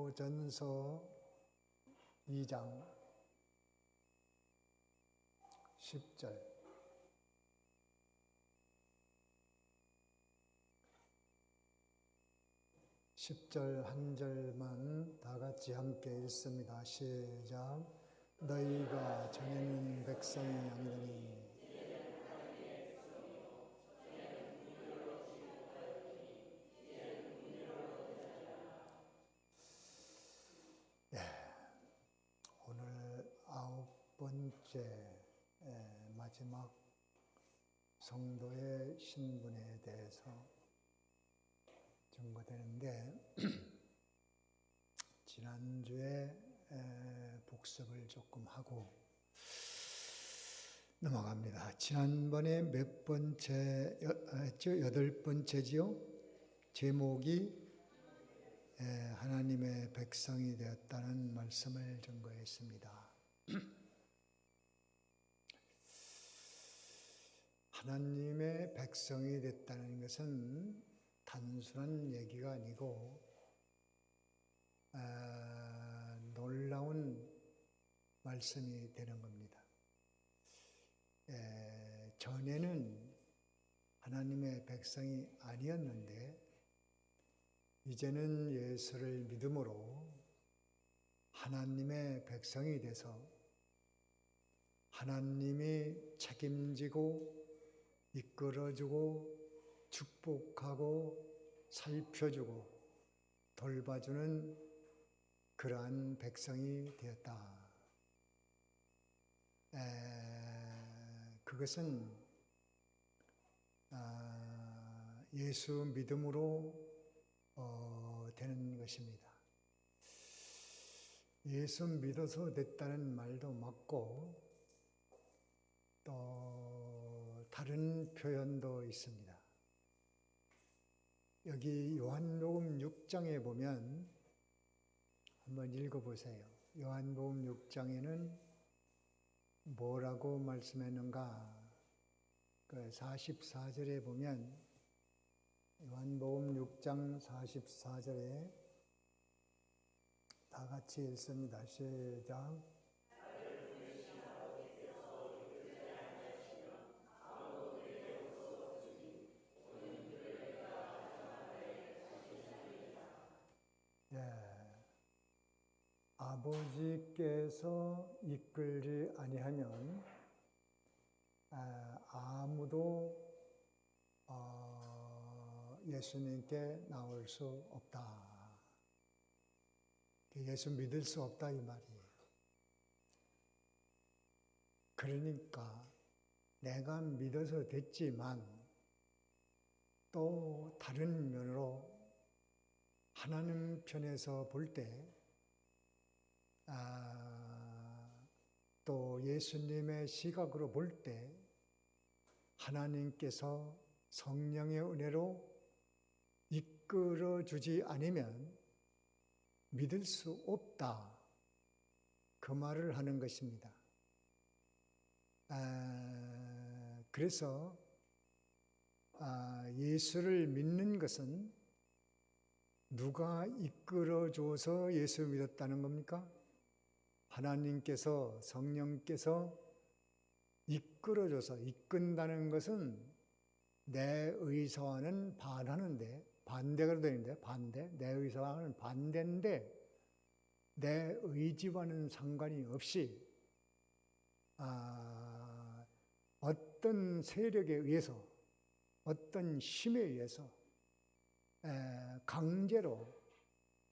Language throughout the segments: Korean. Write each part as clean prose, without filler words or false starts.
고린도전서 2장 10절. 한 절만 다 같이 함께 읽습니다. 시작. 너희가 전에는 백성이 아니더니 오늘 9번째 마지막 성도의 신분에 대해서 증거되는데 지난주에 복습을 조금 하고 넘어갑니다. 지난번에 몇 번째 했죠? 8번째지요? 제목이 하나님의 백성이 되었다는 말씀을 증거했습니다. 하나님의 백성이 됐다는 것은 단순한 얘기가 아니고 놀라운 말씀이 되는 겁니다. 전에는 하나님의 백성이 아니었는데 이제는 예수를 믿음으로 하나님의 백성이 돼서 하나님이 책임지고 이끌어주고 축복하고 살펴주고 돌봐주는 그러한 백성이 되었다. 그것은 예수 믿음으로 되는 것입니다. 예수 믿어서 됐다는 말도 맞고 또 다른 표현도 있습니다. 여기 요한복음 6장에 보면 한번 읽어보세요. 요한복음 6장에는 뭐라고 말씀했는가? 44절에 보면 요한복음 6장 44절에 다 같이 읽습니다. 시작. 아버지께서 이끌지 아니하면 아무도 예수님께 나올 수 없다. 예수 믿을 수 없다 이 말이에요. 그러니까 내가 믿어서 됐지만 또 다른 면으로 하나님 편에서 볼 때 또 예수님의 시각으로 볼 때 하나님께서 성령의 은혜로 이끌어 주지 않으면 믿을 수 없다. 그 말을 하는 것입니다. 그래서 예수를 믿는 것은 누가 이끌어 줘서 예수 믿었다는 겁니까? 하나님께서 성령께서 이끌어 줘서 이끈다는 것은 내 의사와는 반하는데 반대가 되는데 반대 내 의사와는 반대인데 내 의지와는 상관이 없이 어떤 세력에 의해서 어떤 힘에 의해서 강제로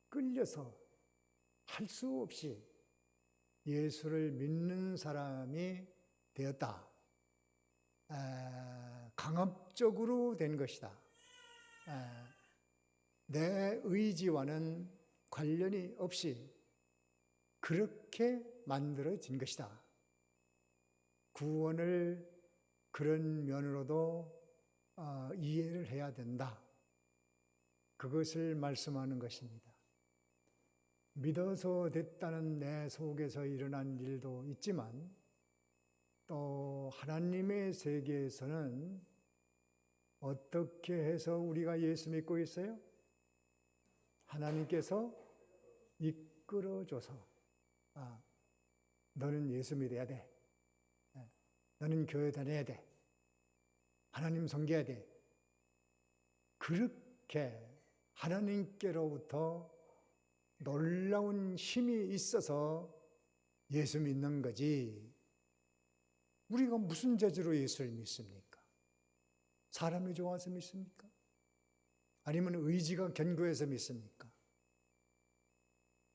끌려서 할 수 없이 예수를 믿는 사람이 되었다. 강압적으로 된 것이다. 내 의지와는 관련이 없이 그렇게 만들어진 것이다. 구원을 그런 면으로도 이해를 해야 된다. 그것을 말씀하는 것입니다. 믿어서 됐다는 내 속에서 일어난 일도 있지만 또 하나님의 세계에서는 어떻게 해서 우리가 예수 믿고 있어요? 하나님께서 이끌어줘서 너는 예수 믿어야 돼. 너는 교회 다녀야 돼. 하나님 섬겨야 돼. 그렇게 하나님께로부터 놀라운 힘이 있어서 예수 믿는 거지. 우리가 무슨 재주로 예수를 믿습니까? 사람이 좋아서 믿습니까? 아니면 의지가 견고해서 믿습니까?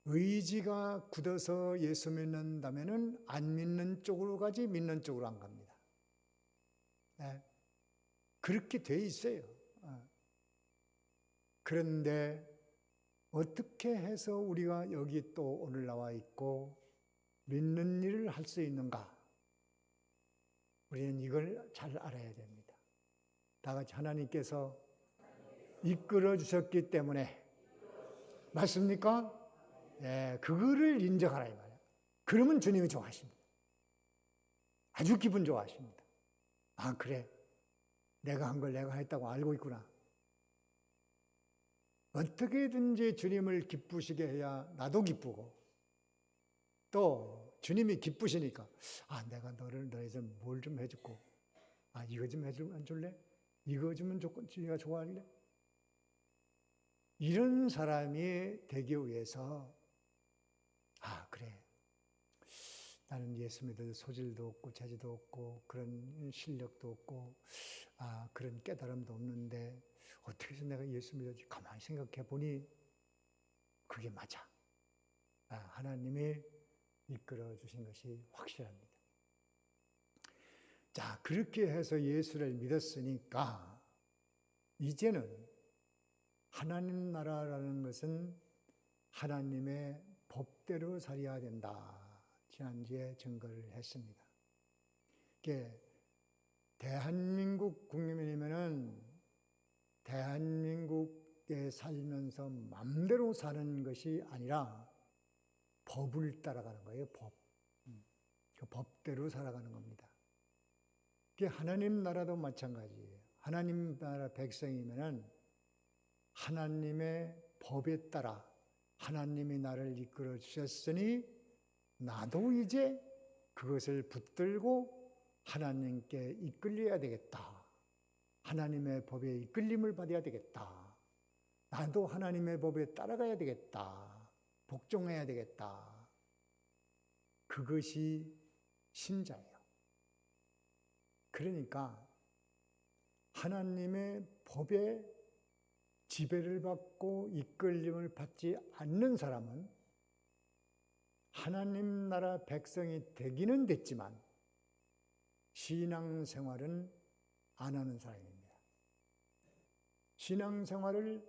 의지가 굳어서 예수 믿는다면 안 믿는 쪽으로 가지 믿는 쪽으로 안 갑니다. 그렇게 돼 있어요. 그런데 어떻게 해서 우리가 여기 또 오늘 나와 있고 믿는 일을 할 수 있는가? 우리는 이걸 잘 알아야 됩니다. 다 같이 하나님께서 이끌어 주셨기 때문에 맞습니까? 네, 그거를 인정하라 이 말이에요. 그러면 주님이 좋아하십니다. 아주 기분 좋아하십니다. 아 그래, 내가 한 걸 내가 했다고 알고 있구나. 어떻게든지 주님을 기쁘시게 해야 나도 기쁘고 또 주님이 기쁘시니까 내가 너희 좀 뭘 좀 해주고 이거 좀 안 줄래? 이거 주면 네가 좋아할래? 이런 사람이 되기 위해서 그래, 나는 예수 믿을 소질도 없고 재주도 없고 그런 실력도 없고 그런 깨달음도 없는데 어떻게 해서 내가 예수 믿었지? 가만히 생각해 보니 그게 맞아. 하나님이 이끌어 주신 것이 확실합니다. 자, 그렇게 해서 예수를 믿었으니까 이제는 하나님 나라라는 것은 하나님의 법대로 살아야 된다. 지난주에 증거를 했습니다. 이게 대한민국 국민이면은 대한민국에 살면서 마음대로 사는 것이 아니라 법을 따라가는 거예요. 법. 그 법대로 살아가는 겁니다. 그게 하나님 나라도 마찬가지예요. 하나님 나라 백성이면은 하나님의 법에 따라 하나님이 나를 이끌어 주셨으니 나도 이제 그것을 붙들고 하나님께 이끌려야 되겠다. 하나님의 법에 이끌림을 받아야 되겠다. 나도 하나님의 법에 따라가야 되겠다. 복종해야 되겠다. 그것이 신자예요. 그러니까 하나님의 법에 지배를 받고 이끌림을 받지 않는 사람은 하나님 나라 백성이 되기는 됐지만 신앙생활은 안 하는 사람입니다. 신앙생활을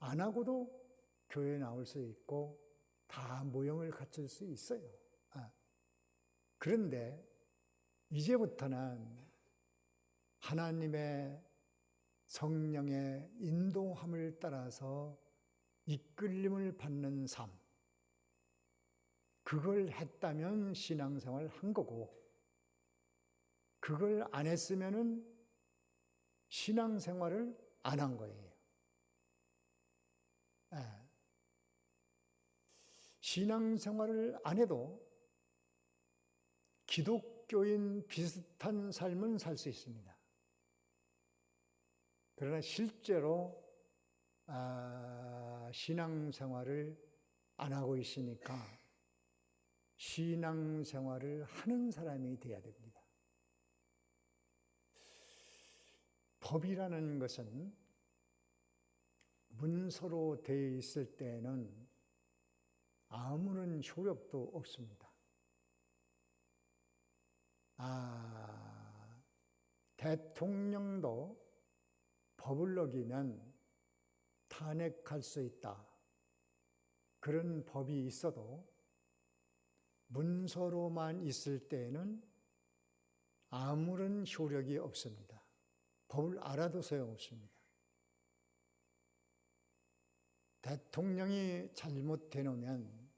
안 하고도 교회에 나올 수 있고 다 모형을 갖출 수 있어요. 그런데 이제부터는 하나님의 성령의 인도함을 따라서 이끌림을 받는 삶, 그걸 했다면 신앙생활을 한 거고 그걸 안 했으면은 신앙생활을 안 한 거예요. 신앙생활을 안 해도 기독교인 비슷한 삶은 살 수 있습니다. 그러나 실제로 신앙생활을 안 하고 있으니까 신앙생활을 하는 사람이 되어야 됩니다. 법이라는 것은 문서로 되어 있을 때에는 아무런 효력도 없습니다. 대통령도 법을 어기면 탄핵할 수 있다. 그런 법이 있어도 문서로만 있을 때에는 아무런 효력이 없습니다. 법을 알아도 소용없습니다. 대통령이 잘못해 놓으면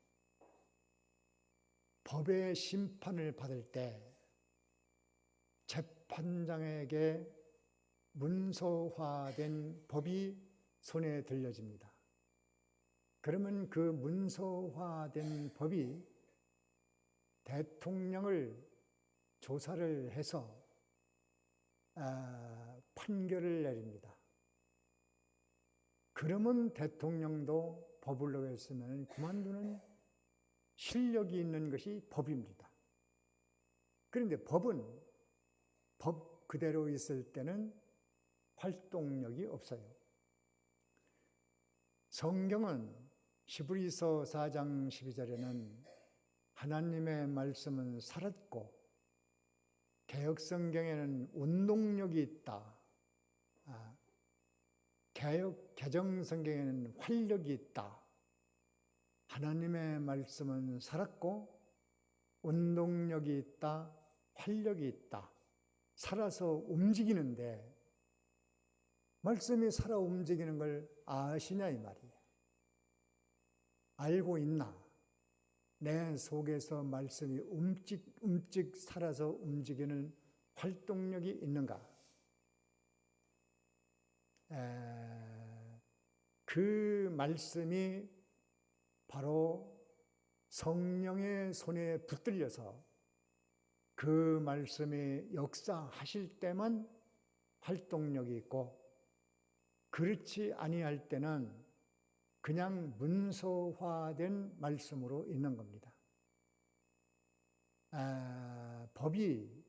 법의 심판을 받을 때 재판장에게 문서화된 법이 손에 들려집니다. 그러면 그 문서화된 법이 대통령을 조사를 해서 판결을 내립니다. 그러면 대통령도 법을 어겼으면 그만두는 실력이 있는 것이 법입니다. 그런데 법은 법 그대로 있을 때는 활동력이 없어요. 성경은 히브리서 4장 12절에는 하나님의 말씀은 살았고 개역성경에는 운동력이 있다. 개정성경에는 활력이 있다. 하나님의 말씀은 살았고 운동력이 있다. 활력이 있다. 살아서 움직이는데 말씀이 살아 움직이는 걸 아시냐 이 말이에요. 알고 있나? 내 속에서 말씀이 움직 살아서 움직이는 활동력이 있는가? 그 말씀이 바로 성령의 손에 붙들려서 그 말씀이 역사하실 때만 활동력이 있고, 그렇지 아니할 때는 그냥 문서화된 말씀으로 있는 겁니다. 법이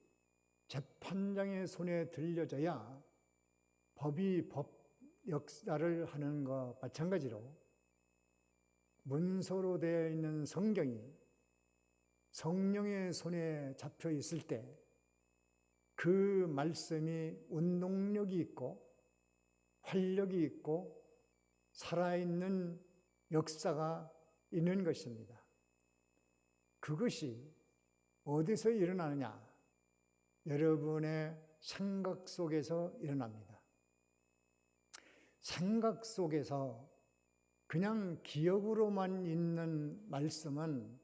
재판장의 손에 들려져야 법이 법 역사를 하는 것 마찬가지로 문서로 되어 있는 성경이 성령의 손에 잡혀 있을 때 그 말씀이 운동력이 있고 활력이 있고 살아있는 역사가 있는 것입니다. 그것이 어디서 일어나느냐? 여러분의 생각 속에서 일어납니다. 생각 속에서 그냥 기억으로만 있는 말씀은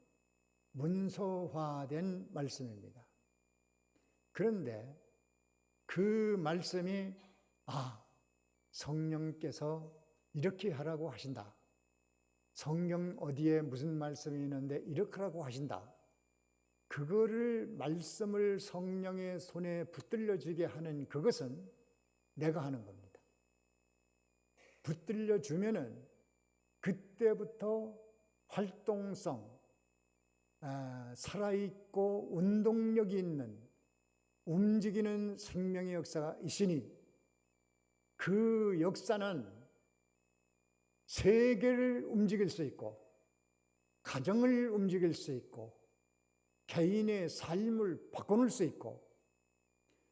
문서화된 말씀입니다. 그런데 그 말씀이 성령께서 이렇게 하라고 하신다. 성경 어디에 무슨 말씀이 있는데 이렇게 하라고 하신다. 그거를 말씀을 성령의 손에 붙들려주게 하는 그것은 내가 하는 겁니다. 붙들려주면은 그때부터 활동성, 살아있고 운동력이 있는 움직이는 생명의 역사가 있으니 그 역사는 세계를 움직일 수 있고 가정을 움직일 수 있고 개인의 삶을 바꿔놓을 수 있고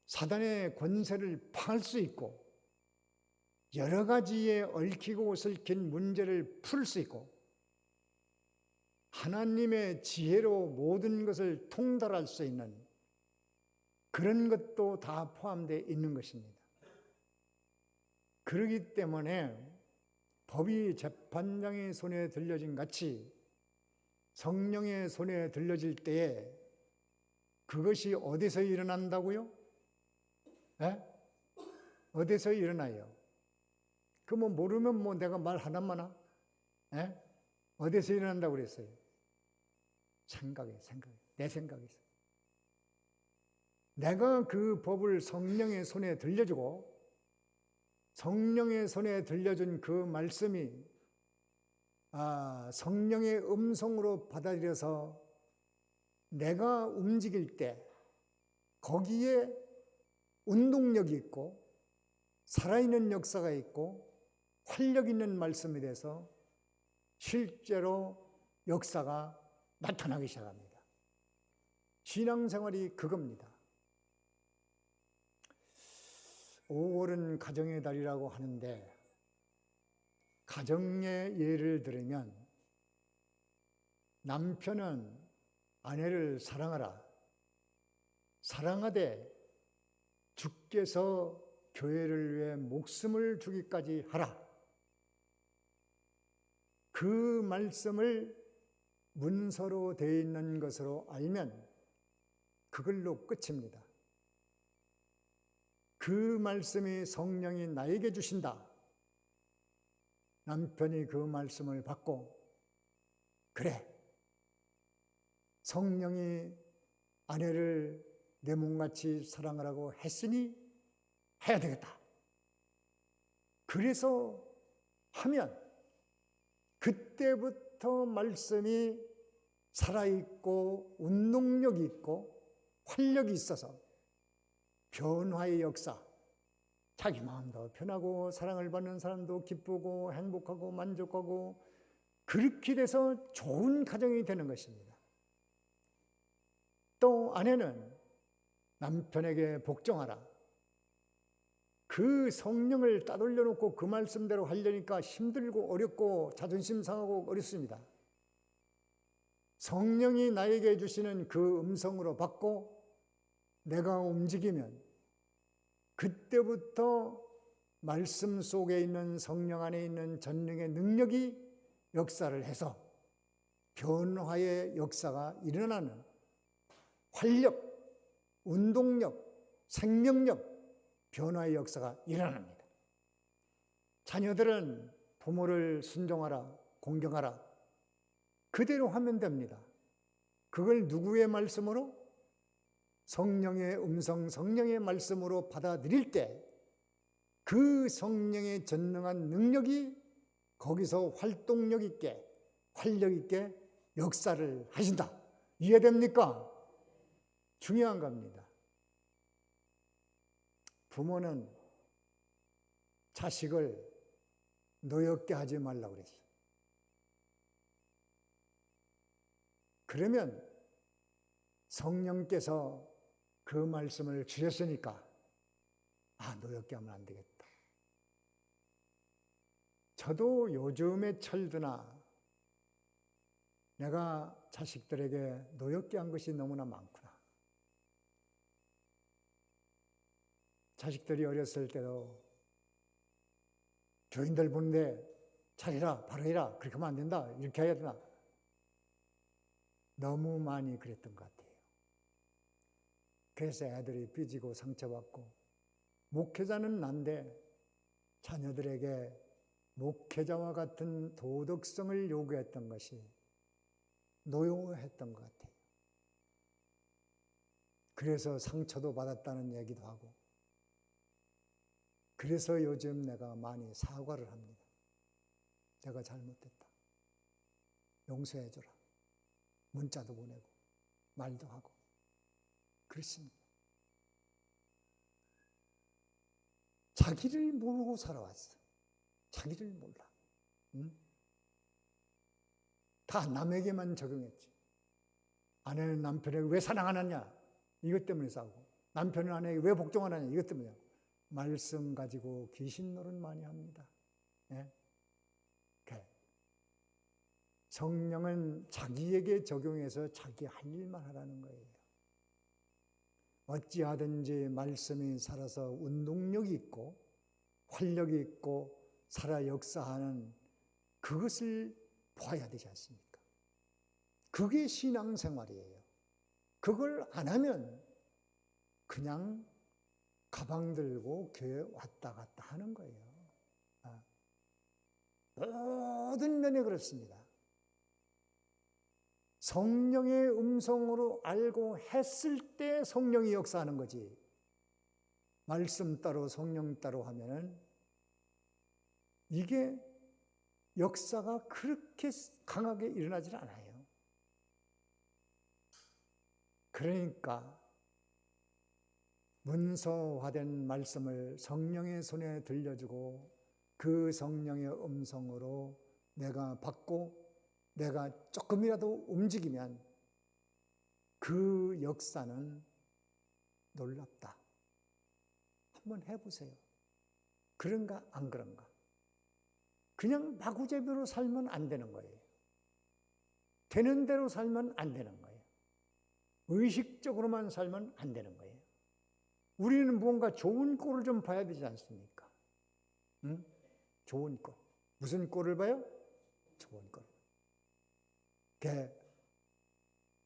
사단의 권세를 파할 수 있고 여러 가지의 얽히고 설킨 문제를 풀 수 있고 하나님의 지혜로 모든 것을 통달할 수 있는 그런 것도 다 포함되어 있는 것입니다. 그렇기 때문에 법이 재판장의 손에 들려진 같이 성령의 손에 들려질 때에 그것이 어디서 일어난다고요? 어디서 일어나요? 그 모르면 내가 말 하나마나? 어디서 일어난다고 그랬어요? 생각에 내 생각에서. 내가 그 법을 성령의 손에 들려주고 성령의 손에 들려준 그 말씀이 성령의 음성으로 받아들여서 내가 움직일 때 거기에 운동력이 있고 살아있는 역사가 있고 활력 있는 말씀에 대해서 실제로 역사가 나타나기 시작합니다. 신앙생활이 그겁니다. 5월은 가정의 달이라고 하는데 가정의 예를 들으면 남편은 아내를 사랑하라. 사랑하되 주께서 교회를 위해 목숨을 주기까지 하라. 그 말씀을 문서로 되어 있는 것으로 알면 그걸로 끝입니다. 그 말씀이 성령이 나에게 주신다. 남편이 그 말씀을 받고, 그래, 성령이 아내를 내 몸같이 사랑하라고 했으니 해야 되겠다. 그래서 하면 그때부터 말씀이 살아있고 운동력이 있고 활력이 있어서 변화의 역사, 자기 마음도 편하고 사랑을 받는 사람도 기쁘고 행복하고 만족하고 그렇게 돼서 좋은 가정이 되는 것입니다. 또 아내는 남편에게 복종하라. 그 성령을 따돌려 놓고 그 말씀대로 하려니까 힘들고 어렵고 자존심 상하고 어렵습니다. 성령이 나에게 주시는 그 음성으로 받고 내가 움직이면 그때부터 말씀 속에 있는 성령 안에 있는 전능의 능력이 역사를 해서 변화의 역사가 일어나는 활력, 운동력, 생명력, 변화의 역사가 일어납니다. 자녀들은 부모를 순종하라, 공경하라. 그대로 하면 됩니다. 그걸 누구의 말씀으로? 성령의 음성, 성령의 말씀으로 받아들일 때 그 성령의 전능한 능력이 거기서 활동력 있게, 활력 있게 역사를 하신다. 이해됩니까? 중요한 겁니다. 부모는 자식을 노엽게 하지 말라고 그랬어요. 그러면 성령께서 그 말씀을 주셨으니까 노엽게 하면 안 되겠다. 저도 요즘에 철드나 내가 자식들에게 노엽게 한 것이 너무나 많구나. 자식들이 어렸을 때도 교인들 보는데 잘해라, 바로 해라, 그렇게 하면 안 된다, 이렇게 해야 되나. 너무 많이 그랬던 것 같아요. 그래서 애들이 삐지고 상처받고, 목회자는 난데 자녀들에게 목회자와 같은 도덕성을 요구했던 것이 노여웠던 것 같아요. 그래서 상처도 받았다는 얘기도 하고, 그래서 요즘 내가 많이 사과를 합니다. 내가 잘못했다. 용서해줘라. 문자도 보내고 말도 하고 그렇습니다. 자기를 모르고 살아왔어. 자기를 몰라. 응? 다 남에게만 적용했지. 아내는 남편에게 왜 사랑 안 하냐? 이것 때문에 싸우고, 남편은 아내에게 왜 복종 안 하냐? 이것 때문에. 말씀 가지고 귀신 노릇 많이 합니다. 예? 성령은 자기에게 적용해서 자기 할 일만 하라는 거예요. 어찌하든지 말씀이 살아서 운동력이 있고 활력이 있고 살아 역사하는 그것을 봐야 되지 않습니까? 그게 신앙생활이에요. 그걸 안 하면 그냥 가방 들고 교회 왔다 갔다 하는 거예요. 모든 면에 그렇습니다. 성령의 음성으로 알고 했을 때 성령이 역사하는 거지. 말씀 따로 성령 따로 하면은 이게 역사가 그렇게 강하게 일어나질 않아요. 그러니까 문서화된 말씀을 성령의 손에 들려주고 그 성령의 음성으로 내가 받고 내가 조금이라도 움직이면 그 역사는 놀랍다. 한번 해보세요. 그런가 안 그런가? 그냥 마구잡이로 살면 안 되는 거예요. 되는 대로 살면 안 되는 거예요. 의식적으로만 살면 안 되는 거예요. 우리는 무언가 좋은 꼴을 좀 봐야 되지 않습니까? 응? 좋은 꼴. 무슨 꼴을 봐요? 좋은 꼴.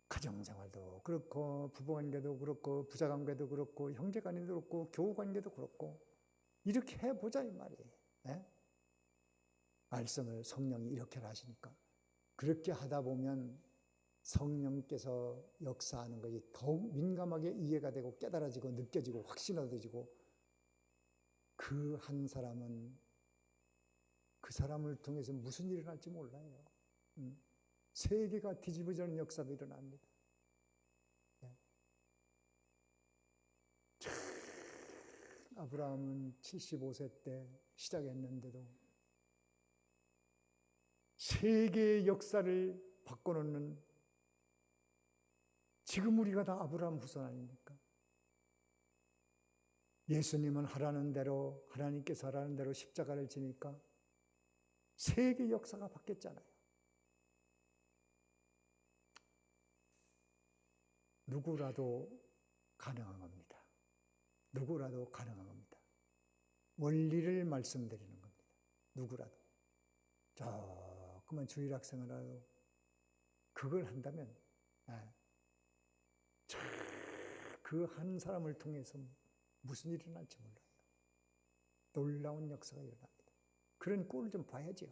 가정생활도 그렇고 부부관계도 그렇고 부자관계도 그렇고 형제간에도 그렇고 교우관계도 그렇고 이렇게 해보자 이 말이에요. 네? 말씀을 성령이 이렇게 하시니까 그렇게 하다 보면 성령께서 역사하는 것이 더욱 민감하게 이해가 되고 깨달아지고 느껴지고 확신어지고 그 한 사람은 그 사람을 통해서 무슨 일이 일어날지 몰라요. 세계가 뒤집어지는 역사도 일어납니다. 아브라함은 75세 때 시작했는데도 세계의 역사를 바꿔놓는, 지금 우리가 다 아브라함 후손 아닙니까? 예수님은 하라는 대로, 하나님께서 하라는 대로 십자가를 지니까 세계 역사가 바뀌었잖아요. 누구라도 가능한 겁니다. 누구라도 가능한 겁니다. 원리를 말씀드리는 겁니다. 누구라도. 조금만 주일학생이라도 그걸 한다면 그 한 사람을 통해서 무슨 일이 일어날지 몰라요. 놀라운 역사가 일어납니다. 그런 꼴을 좀 봐야지요.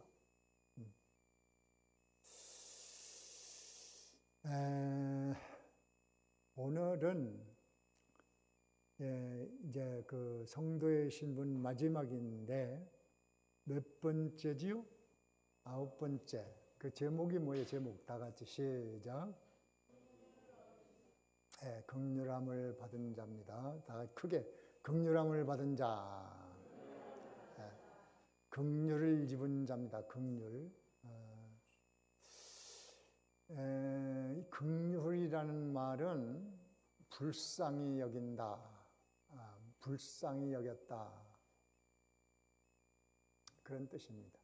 오늘은 이제 그 성도의 신분 마지막인데 몇 번째지요? 9번째. 그 제목이 뭐예요? 제목 다 같이 시작. 긍휼함을 받은 자입니다. 다 같이 크게 긍휼함을 받은 자. 긍휼을 입은 자입니다. 긍휼. 긍휼이라는 말은 불쌍히 여긴다. 불쌍히 여겼다. 그런 뜻입니다.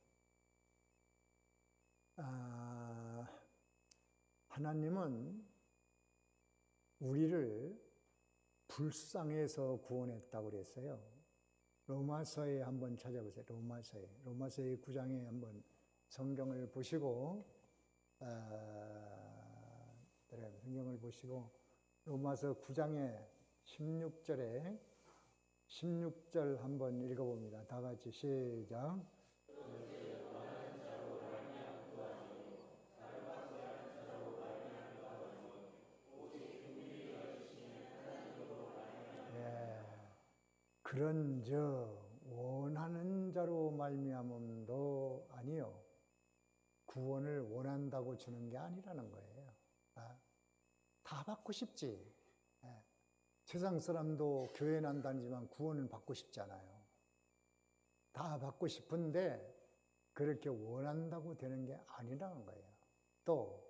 하나님은 우리를 불쌍해서 구원했다고 그랬어요. 로마서에 한번 찾아보세요. 로마서의 9장에 한번 성경을 보시고, 성경을 보시고 로마서 9장의 16절 한번 읽어봅니다. 다 같이 시작. 그런즉 원하는 자로 말미암음도 아니요 구원을 원한다고 주는 게 아니라는 거예요. 다 받고 싶지. 세상 사람도 교회는 안 다니지만 구원을 받고 싶잖아요. 다 받고 싶은데 그렇게 원한다고 되는 게 아니라는 거예요. 또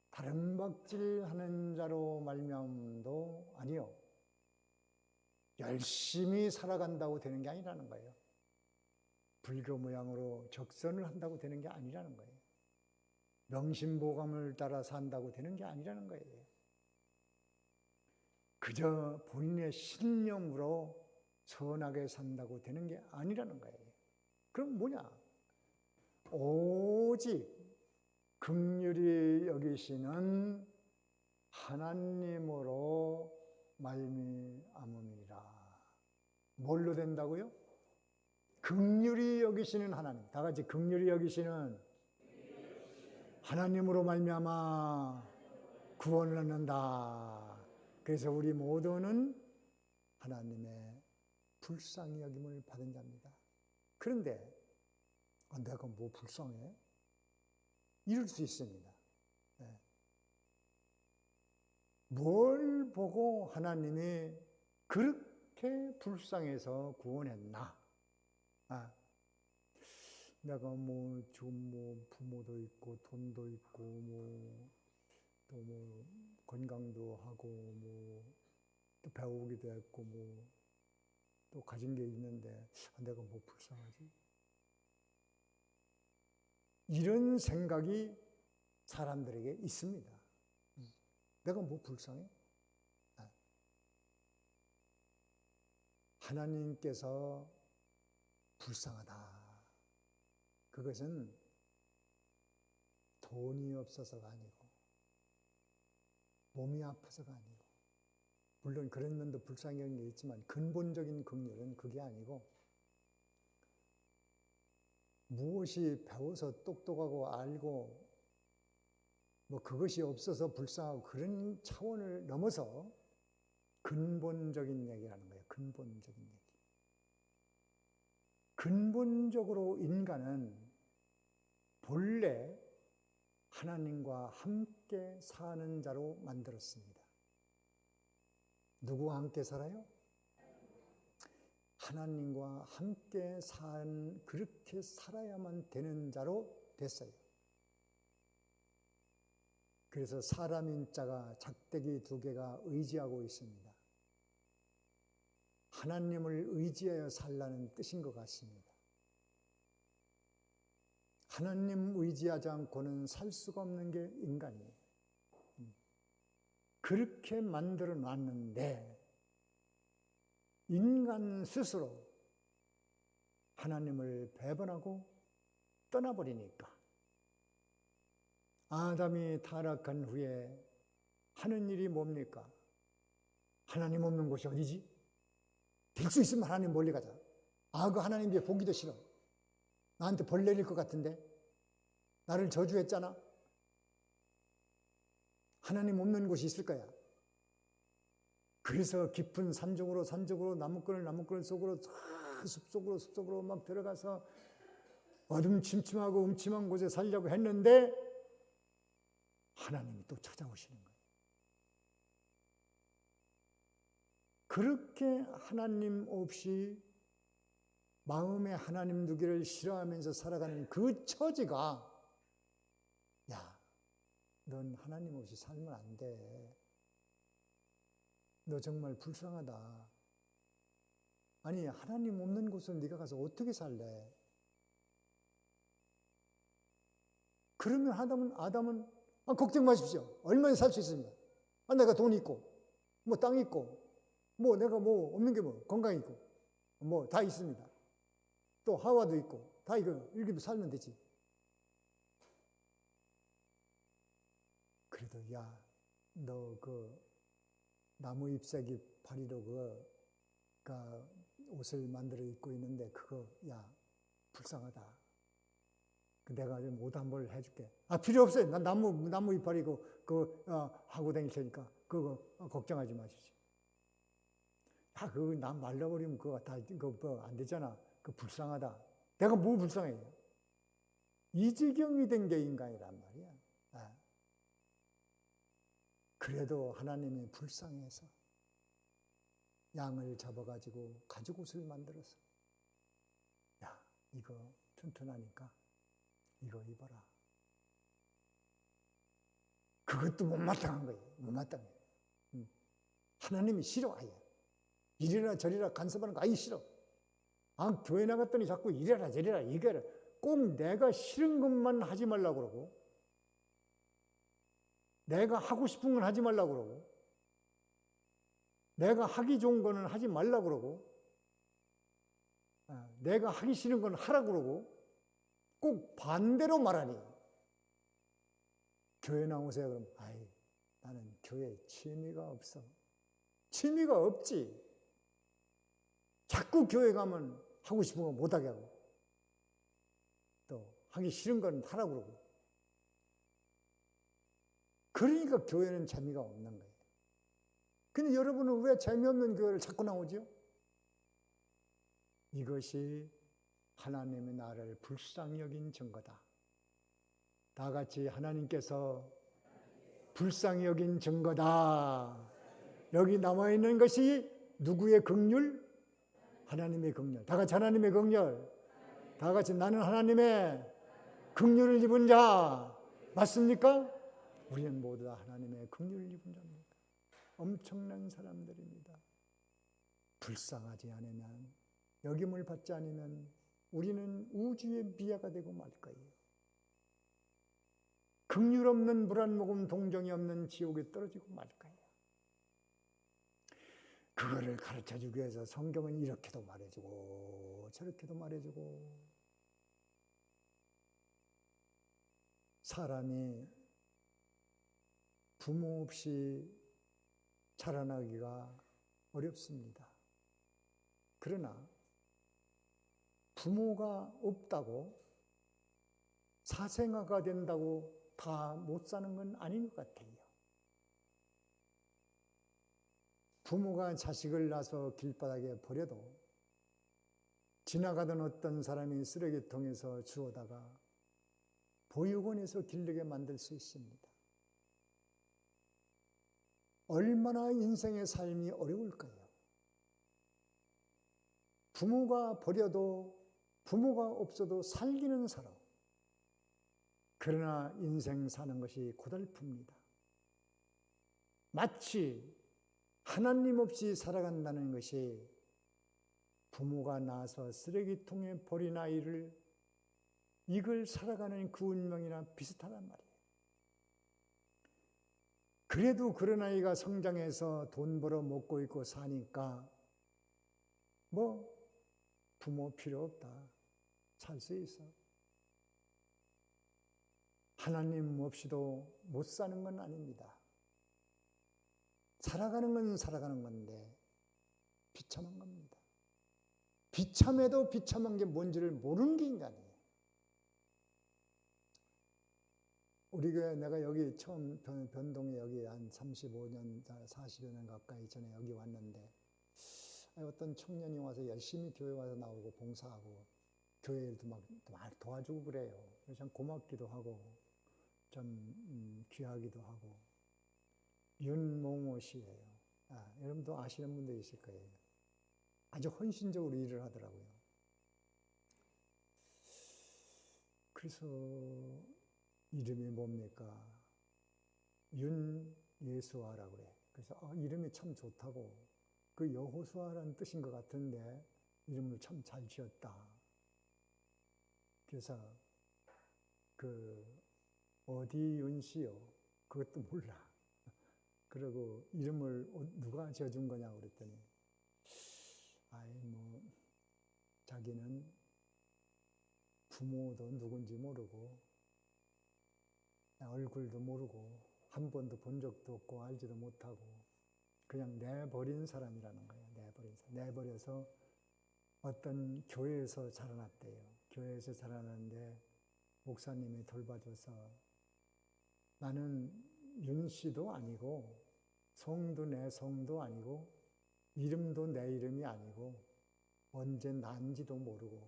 다른 박질하는 자로 말미암음도 아니요 열심히 살아간다고 되는 게 아니라는 거예요. 불교 모양으로 적선을 한다고 되는 게 아니라는 거예요. 명심보감을 따라 산다고 되는 게 아니라는 거예요. 그저 본인의 신념으로 선하게 산다고 되는 게 아니라는 거예요. 그럼 뭐냐? 오직 긍휼히 여기시는 하나님으로 말미암음이라. 뭘로 된다고요? 긍휼히 여기시는 하나님. 다 같이 긍휼히 여기시는 하나님으로 말미암아 구원을 얻는다. 그래서 우리 모두는 하나님의 불쌍히 여김을 받은 자입니다. 그런데 내가 뭐 불쌍해? 이럴 수 있습니다. 뭘 보고 하나님이 그렇게 불쌍해서 구원했나? 내가 좀 부모도 있고 돈도 있고 또 건강도 하고 또 배우기도 했고 또 가진 게 있는데 내가 뭐 불쌍하지? 이런 생각이 사람들에게 있습니다. 내가 뭐 불쌍해? 하나님께서 불쌍하다. 그것은 돈이 없어서가 아니고 몸이 아파서가 아니고 물론 그런 면도 불쌍히 여긴 게 있지만 근본적인 긍휼은 그게 아니고 무엇이 배워서 똑똑하고 알고 뭐 그것이 없어서 불쌍하고 그런 차원을 넘어서 근본적인 얘기라는 거예요. 근본적인 얘기. 근본적으로 인간은 본래 하나님과 함께 사는 자로 만들었습니다. 누구와 함께 살아요? 하나님과 함께 그렇게 살아야만 되는 자로 됐어요. 그래서 사람인 자가 작대기 2개가 의지하고 있습니다. 하나님을 의지하여 살라는 뜻인 것 같습니다. 하나님 의지하지 않고는 살 수가 없는 게 인간이에요. 그렇게 만들어 놨는데 인간 스스로 하나님을 배반하고 떠나버리니까 아담이 타락한 후에 하는 일이 뭡니까? 하나님 없는 곳이 어디지? 될 수 있으면 하나님 멀리 가자. 그 하나님 뒤에 보기도 싫어. 나한테 벌 내릴 것 같은데? 나를 저주했잖아? 하나님 없는 곳이 있을 거야. 그래서 깊은 산적으로 나무꾼을 속으로 숲속으로 막 들어가서 어둠침침하고 음침한 곳에 살려고 했는데 하나님이 또 찾아오시는 거예요. 그렇게 하나님 없이 마음에 하나님 두기를 싫어하면서 살아가는 그 처지가 야, 넌 하나님 없이 살면 안 돼. 너 정말 불쌍하다. 아니 하나님 없는 곳은 네가 가서 어떻게 살래? 그러면 아담은 걱정 마십시오. 얼마나 살 수 있습니다. 내가 돈 있고 뭐 땅 있고 뭐 내가 뭐 없는 게 뭐 건강 있고 뭐 다 있습니다. 또 하와도 있고 다 이렇게 살면 되지. 그래도 야, 너 그 나무 잎사귀 파리로 그 옷을 만들어 입고 있는데 그거 야 불쌍하다. 내가 좀 옷 한 벌 해줄게. 필요 없어요. 난 나무 이파리고 하고 다닐 테니까 그거 걱정하지 마십시오. 그거 나 말라버리면 그거 다 안 되잖아. 불쌍하다. 내가 뭐 불쌍해요? 이 지경이 된 게 인간이란 말이야. 그래도 하나님이 불쌍해서 양을 잡아가지고 가죽옷을 만들어서 야 이거 튼튼하니까 이거 입어라. 그것도 못마땅한 거예요. 못마땅해. 하나님이 싫어해요. 이리라 저리라 간섭하는 거 아예 싫어. 교회 나갔더니 자꾸 이래라 저래라 이거라. 꼭 내가 싫은 것만 하지 말라고 그러고 내가 하고 싶은 건 하지 말라고 그러고 내가 하기 좋은 거는 하지 말라고 그러고 내가 하기 싫은 건 하라고 그러고 꼭 반대로 말하니 교회 나오세요. 그럼 나는 교회에 취미가 없어. 취미가 없지. 자꾸 교회 가면 하고 싶은 거 못하게 하고 또 하기 싫은 건 하라고 그러고 그러니까 교회는 재미가 없는 거예요. 근데 여러분은 왜 재미없는 교회를 자꾸 나오죠? 이것이 하나님의 나를 불쌍히 여긴 증거다. 다 같이 하나님께서 불쌍히 여긴 증거다. 여기 남아있는 것이 누구의 긍휼? 하나님의 긍휼. 다 같이 하나님의 긍휼. 다 같이 나는 하나님의 긍휼을 입은 자. 맞습니까? 우리는 모두 다 하나님의 긍휼을 입은 자입니다. 엄청난 사람들입니다. 불쌍하지 않으면, 여김을 받지 않으면 우리는 우주의 미아가 되고 말 거예요. 긍휼 없는 물 한 모금 동정이 없는 지옥에 떨어지고 말 거예요. 그거를 가르쳐주기 위해서 성경은 이렇게도 말해주고 저렇게도 말해주고 사람이 부모 없이 자라나기가 어렵습니다. 그러나 부모가 없다고 사생아가 된다고 다 못 사는 건 아닌 것 같아요. 부모가 자식을 낳아서 길바닥에 버려도 지나가던 어떤 사람이 쓰레기통에서 주워다가 보육원에서 기르게 만들 수 있습니다. 얼마나 인생의 삶이 어려울까요? 부모가 버려도 부모가 없어도 살기는 살아. 그러나 인생 사는 것이 고달픕니다. 마치 하나님 없이 살아간다는 것이 부모가 낳아서 쓰레기통에 버린 아이를 이걸 살아가는 그 운명이나 비슷하단 말이에요. 그래도 그런 아이가 성장해서 돈 벌어 먹고 있고 사니까 뭐 부모 필요 없다. 살 수 있어. 하나님 없이도 못 사는 건 아닙니다. 살아가는 건 살아가는 건데 비참한 겁니다. 비참해도 비참한 게 뭔지를 모르는 게 인간이에요. 우리 교회 내가 여기 처음 변동에 여기 한 35년, 40여 년 가까이 전에 여기 왔는데 어떤 청년이 와서 열심히 교회 와서 나오고 봉사하고 교회 일도 막 도와주고 그래요. 그래서 참 고맙기도 하고 좀 귀하기도 하고. 윤몽호 씨예요. 여러분도 아시는 분도 있을 거예요. 아주 헌신적으로 일을 하더라고요. 그래서 이름이 뭡니까? 윤예수아라고 그래. 그래서 이름이 참 좋다고. 그 여호수아라는 뜻인 것 같은데 이름을 참 잘 지었다. 그래서 그 어디 윤씨요? 그것도 몰라. 그리고 이름을 누가 지어준 거냐고 그랬더니 자기는 부모도 누군지 모르고 얼굴도 모르고 한 번도 본 적도 없고 알지도 못하고 그냥 내버린 사람이라는 거예요. 내버린 사람. 내버려서 어떤 교회에서 자라났대요. 교회에서 자라났는데 목사님이 돌봐줘서 나는 윤 씨도 아니고 성도 내 성도 아니고 이름도 내 이름이 아니고 언제 난지도 모르고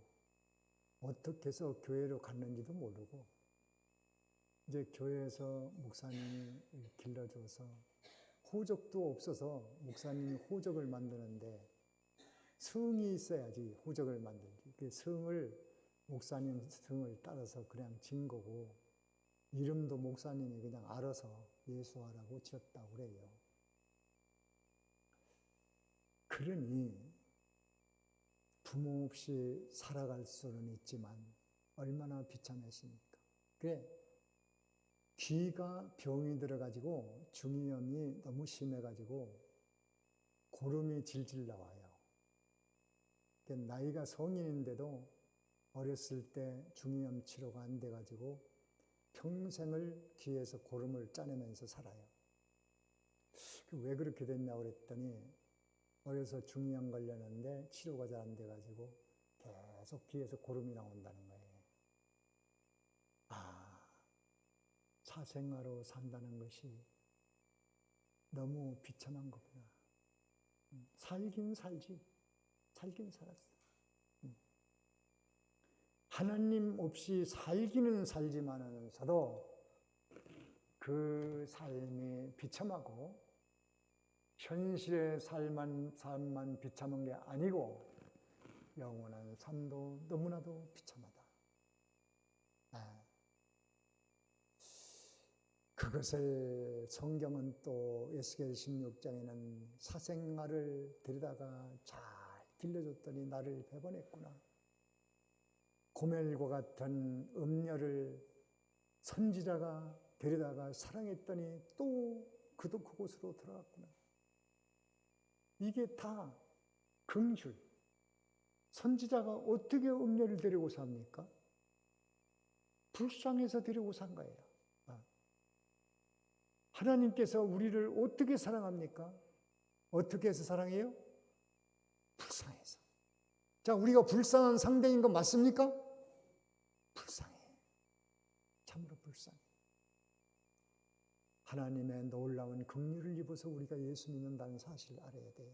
어떻게 해서 교회로 갔는지도 모르고 이제 교회에서 목사님이 길러줘서 호적도 없어서 목사님이 호적을 만드는데 성이 있어야지 호적을 만들지. 그 성을 목사님 성을 따라서 그냥 진 거고 이름도 목사님이 그냥 알아서 예수아라고 지었다고 그래요. 그러니 부모 없이 살아갈 수는 있지만 얼마나 비참했습니까? 그래 귀가 병이 들어가지고 중이염이 너무 심해가지고 고름이 질질 나와요. 나이가 성인인데도 어렸을 때 중이염 치료가 안 돼가지고 평생을 귀에서 고름을 짜내면서 살아요. 왜 그렇게 됐냐고 그랬더니 어려서 중이염 걸렸는데 치료가 잘 안 돼가지고 계속 귀에서 고름이 나온다는 거예요. 사생아로 산다는 것이 너무 비참한 거구나. 살긴 살지. 살긴 살았어. 하나님 없이 살기는 살지만서도 그 삶이 비참하고 현실의 삶만 비참한 게 아니고 영원한 삶도 너무나도 비참하다. 그것을 성경은 또 에스겔 16장에는 사생아를 데려다가 잘 길러줬더니 나를 배반했구나. 고멜과 같은 음녀를 선지자가 데려다가 사랑했더니 또 그도 그곳으로 들어갔구나. 이게 다 긍휼. 선지자가 어떻게 음녀를 데리고 삽니까? 불쌍해서 데리고 산 거예요. 하나님께서 우리를 어떻게 사랑합니까? 어떻게 해서 사랑해요? 불쌍해서. 자, 우리가 불쌍한 상대인 거 맞습니까? 불쌍해. 하나님의 놀라운 긍휼을 입어서 우리가 예수 믿는다는 사실을 알아야 돼요.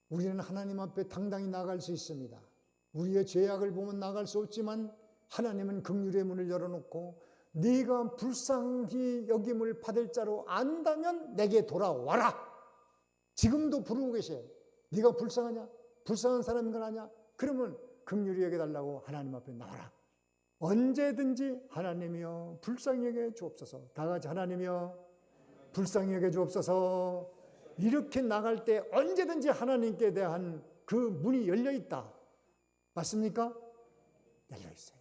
우리는 하나님 앞에 당당히 나갈 수 있습니다. 우리의 죄악을 보면 나갈 수 없지만 하나님은 긍휼의 문을 열어놓고 네가 불쌍히 여김을 받을 자로 안다면 내게 돌아와라. 지금도 부르고 계셔요. 네가 불쌍하냐? 불쌍한 사람인 건 아냐? 그러면 긍휼히 여겨달라고 하나님 앞에 나와라. 언제든지 하나님이여 불쌍히 여겨 주옵소서. 다 같이 하나님이여 불쌍히 여겨 주옵소서. 이렇게 나갈 때 언제든지 하나님께 대한 그 문이 열려 있다. 맞습니까? 열려 있어요.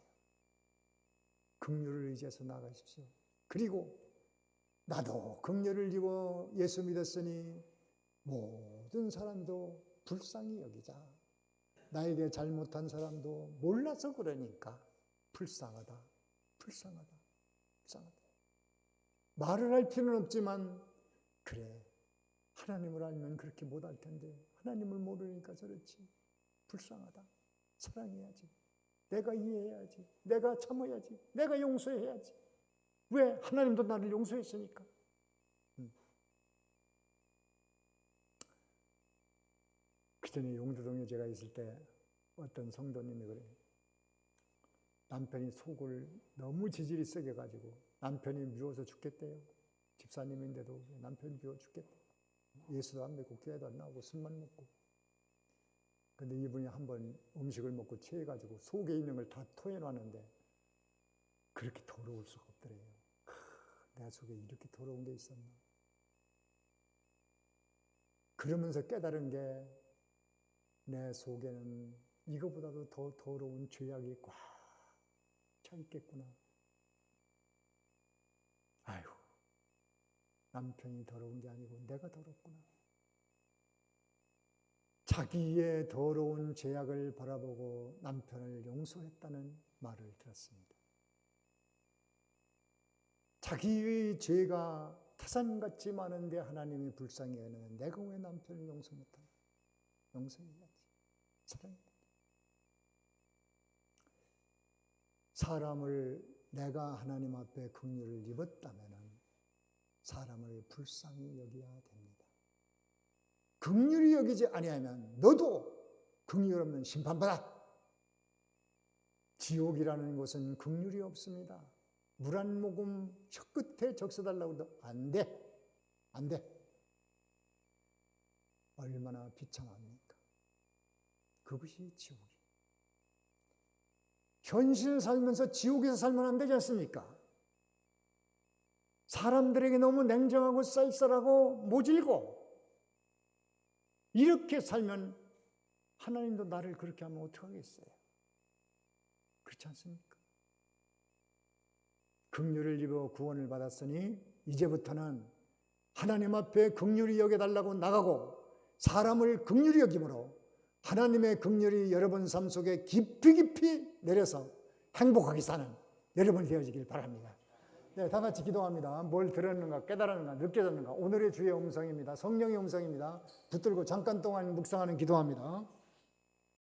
긍휼을 의지해서 나가십시오. 그리고 나도 긍휼을 입어 예수 믿었으니 모든 사람도 불쌍히 여기자. 나에게 잘못한 사람도 몰라서 그러니까 불쌍하다. 불쌍하다. 불쌍하다. 말을 할 필요는 없지만 그래. 하나님을 알면 그렇게 못할 텐데 하나님을 모르니까 저렇지. 불쌍하다. 사랑해야지. 내가 이해해야지. 내가 참아야지. 내가 용서해야지. 왜? 하나님도 나를 용서했으니까. 그전에 용두동에 제가 있을 때 어떤 성도님이 그래요. 남편이 속을 너무 지질이 썩여가지고 남편이 미워서 죽겠대요. 집사님인데도 남편이 미워 죽겠대. 예수도 안 믿고 교회도 안 나오고 술만 먹고. 근데 이분이 한번 음식을 먹고 취해가지고 속에 있는 걸 다 토해놨는데 그렇게 더러울 수가 없더래요. 내 속에 이렇게 더러운 게 있었나. 그러면서 깨달은 게 내 속에는 이거보다도 더 더러운 죄악이 꽉 차 있겠구나. 아유, 남편이 더러운 게 아니고 내가 더럽구나. 자기의 더러운 죄악을 바라보고 남편을 용서했다는 말을 들었습니다. 자기의 죄가 태산같이 많은데 하나님이 불쌍히 여기는 내가 왜 남편을 용서 못하나? 용서해야지. 사랑해야지. 사람을 내가 하나님 앞에 긍휼을 입었다면 사람을 불쌍히 여겨야 됩니다. 긍휼히 여기지 아니하면 너도 긍휼 없는 심판받아. 지옥이라는 곳은 긍휼이 없습니다. 물 한 모금 혀끝에 적셔달라고 해도 안 돼. 안 돼. 얼마나 비참합니까? 그것이 지옥이에요. 현실 살면서 지옥에서 살면 안 되지 않습니까? 사람들에게 너무 냉정하고 쌀쌀하고 모질고 이렇게 살면 하나님도 나를 그렇게 하면 어떡하겠어요? 그렇지 않습니까? 긍휼을 입어 구원을 받았으니 이제부터는 하나님 앞에 긍휼히 여겨달라고 나가고 사람을 긍휼히 여김으로 하나님의 긍휼이 여러분 삶 속에 깊이 깊이 내려서 행복하게 사는 여러분 되어지길 바랍니다. 네, 다 같이 기도합니다. 뭘 들었는가, 깨달았는가, 느껴졌는가. 오늘의 주의 음성입니다. 성령의 음성입니다. 붙들고 잠깐 동안 묵상하는 기도합니다.